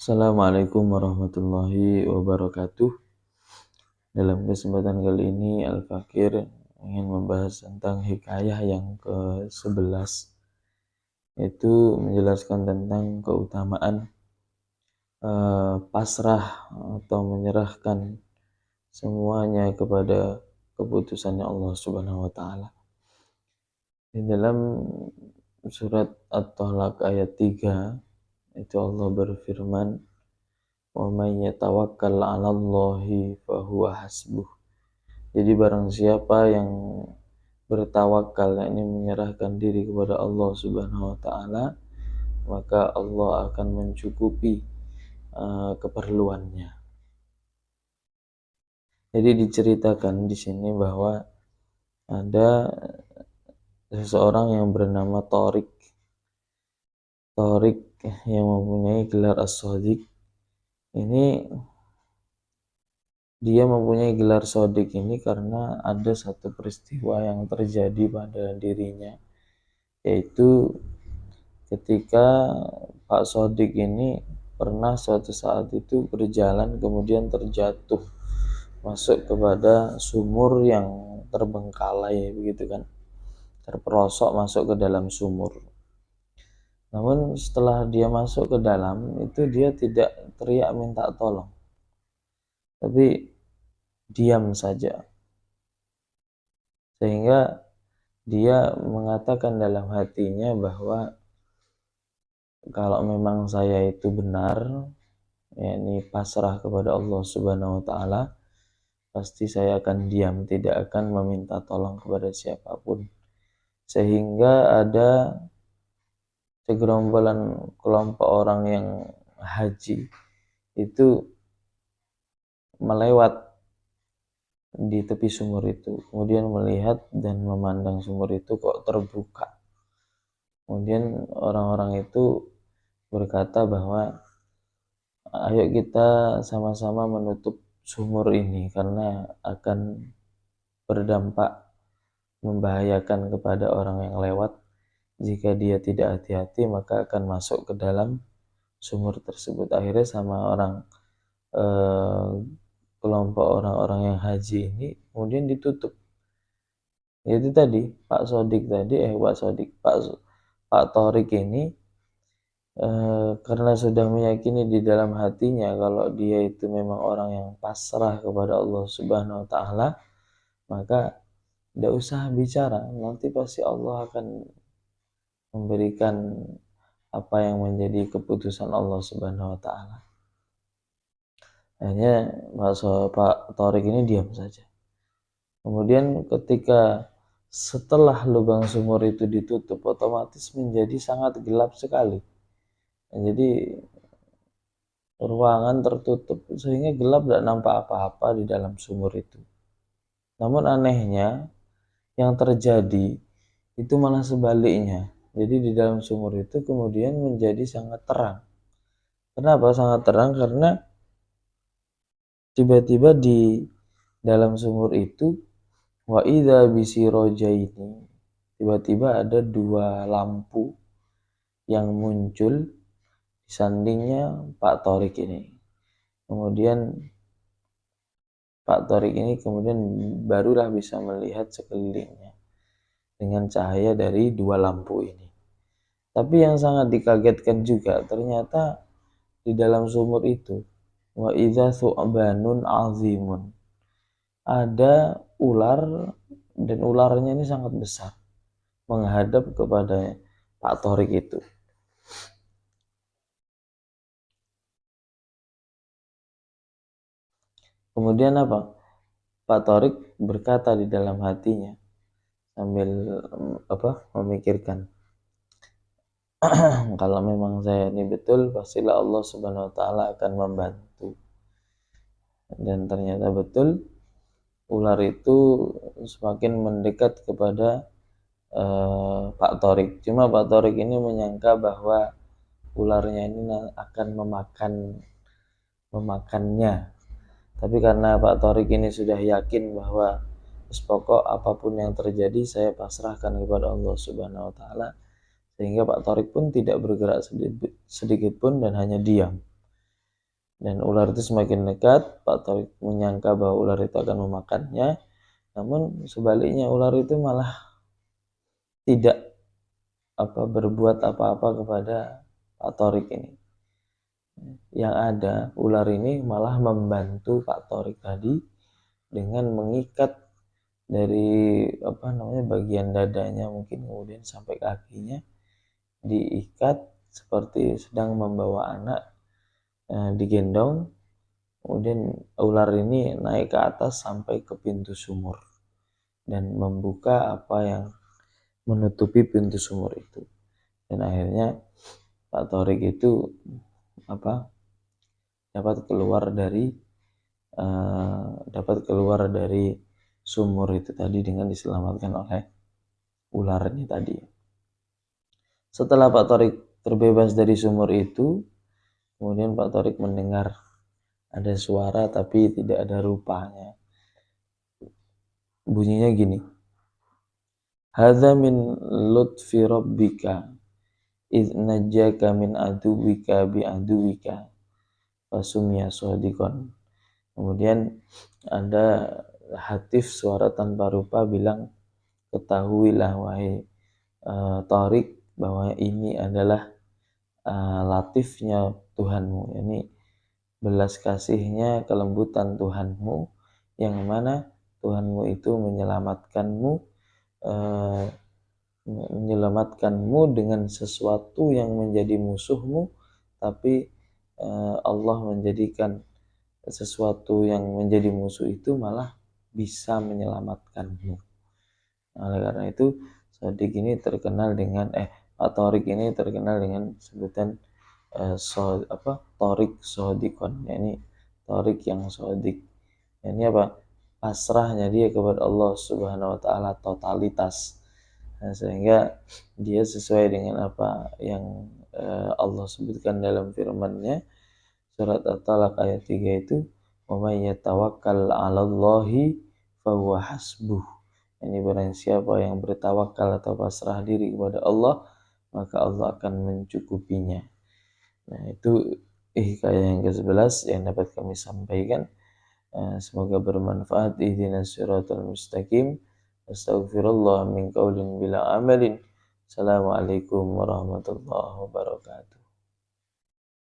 Assalamualaikum warahmatullahi wabarakatuh. Dalam kesempatan kali ini Al-Fakir ingin membahas tentang hikayah yang ke-11, yaitu menjelaskan tentang keutamaan pasrah atau menyerahkan semuanya kepada keputusannya Allah Subhanahu wa taala. Di dalam surat At-Tolak ayat 3 itu Allah berfirman, "Wa may yatawakkal 'alallahi fahuwa hasbuh." Jadi barang siapa yang bertawakal, yakni menyerahkan diri kepada Allah Subhanahu wa taala, maka Allah akan mencukupi keperluannya. Jadi diceritakan di sini bahwa ada seseorang yang bernama Tariq yang mempunyai gelar As-Shadiq. Ini dia mempunyai gelar Shadiq ini karena ada satu peristiwa yang terjadi pada dirinya, yaitu ketika Pak Shadiq ini pernah suatu saat itu berjalan kemudian terjatuh masuk kepada sumur yang terbengkalai, begitu kan, terperosok masuk ke dalam sumur. Namun setelah dia masuk ke dalam itu dia tidak teriak minta tolong, tapi diam saja, sehingga dia mengatakan dalam hatinya bahwa kalau memang saya itu benar, yakni pasrah kepada Allah Subhanahu wa taala, pasti saya akan diam, tidak akan meminta tolong kepada siapapun. Sehingga ada segerombolan kelompok orang yang haji itu melewat di tepi sumur itu, kemudian melihat dan memandang sumur itu kok terbuka. Kemudian orang-orang itu berkata bahwa ayo kita sama-sama menutup sumur ini karena akan berdampak membahayakan kepada orang yang lewat. Jika dia tidak hati-hati maka akan masuk ke dalam sumur tersebut. Akhirnya sama kelompok orang-orang yang haji ini kemudian ditutup. Itu tadi Pak Tariq ini karena sudah meyakini di dalam hatinya kalau dia itu memang orang yang pasrah kepada Allah Subhanahu wa taala, maka tidak usah bicara, nanti pasti Allah akan memberikan apa yang menjadi keputusan Allah Subhanahu wa taala. Akhirnya Pak Tariq ini diam saja. Kemudian ketika setelah lubang sumur itu ditutup, otomatis menjadi sangat gelap sekali. Jadi ruangan tertutup sehingga gelap, tidak nampak apa-apa di dalam sumur itu. Namun anehnya yang terjadi itu malah sebaliknya. Jadi di dalam sumur itu kemudian menjadi sangat terang. Kenapa sangat terang? Karena tiba-tiba di dalam sumur itu wa idza bisirojaini, tiba-tiba ada dua lampu yang muncul di sampingnya Pak Tariq ini. Kemudian Pak Tariq ini kemudian barulah bisa melihat sekelilingnya dengan cahaya dari dua lampu ini. Tapi yang sangat dikagetkan juga, ternyata di dalam sumur itu wa idza thu'banun azimun, ada ular, dan ularnya ini sangat besar menghadap kepada Pak Tariq itu. Kemudian apa? Pak Tariq berkata di dalam hatinya sambil memikirkan, kalau memang saya ini betul, pastilah Allah Subhanahu wa taala akan membantu. Dan ternyata betul, ular itu semakin mendekat kepada Pak Tariq. Cuma Pak Tariq ini menyangka bahwa ularnya ini akan memakannya. Tapi karena Pak Tariq ini sudah yakin bahwa pokok apapun yang terjadi saya pasrahkan kepada Allah Subhanahu wa taala, sehingga Pak Tariq pun tidak bergerak sedikit pun dan hanya diam. Dan ular itu semakin dekat, Pak Tariq menyangka bahwa ular itu akan memakannya. Namun sebaliknya ular itu malah tidak berbuat apa-apa kepada Pak Tariq ini. Yang ada ular ini malah membantu Pak Tariq tadi dengan mengikat dari bagian dadanya mungkin kemudian sampai kakinya, diikat seperti sedang membawa anak, digendong. Kemudian ular ini naik ke atas sampai ke pintu sumur dan membuka apa yang menutupi pintu sumur itu. Dan akhirnya Pak Tariq itu dapat keluar dari sumur itu tadi dengan diselamatkan oleh ular ini tadi. Setelah Pak Tariq terbebas dari sumur itu, kemudian Pak Tariq mendengar ada suara tapi tidak ada rupanya. Bunyinya gini, hadza min lutfi rabbika idz najjaka min aduwika bi aduwika fasumya shadiqan. Kemudian ada hatif suara tanpa rupa bilang, ketahuilah wahai Tariq bahwa ini adalah latifnya Tuhanmu, yakni belas kasihnya, kelembutan Tuhanmu, yang mana Tuhanmu itu menyelamatkanmu dengan sesuatu yang menjadi musuhmu, tapi Allah menjadikan sesuatu yang menjadi musuh itu malah bisa menyelamatkanmu. Oleh karena itu Shadiq ini terkenal dengan Pak Tariq ini terkenal dengan sebutan Tariq Shadiqon, yakni Tariq yang Shadiq. Ini pasrahnya dia kepada Allah Subhanahu wa taala totalitas. Sehingga dia sesuai dengan apa yang Allah sebutkan dalam firman-Nya surat At-Talaq ayat 3 itu, wa may yatawakkal 'alallahi fahuwa hasbuh. Ini barang siapa yang bertawakal atau pasrah diri kepada Allah, maka Allah akan mencukupinya. Nah, itu hikayah yang ke-11 yang dapat kami sampaikan. Semoga bermanfaat. Ihdinas siratal mustaqim. Astaghfirullah min qaulin bila amalin. Assalamualaikum warahmatullahi wabarakatuh.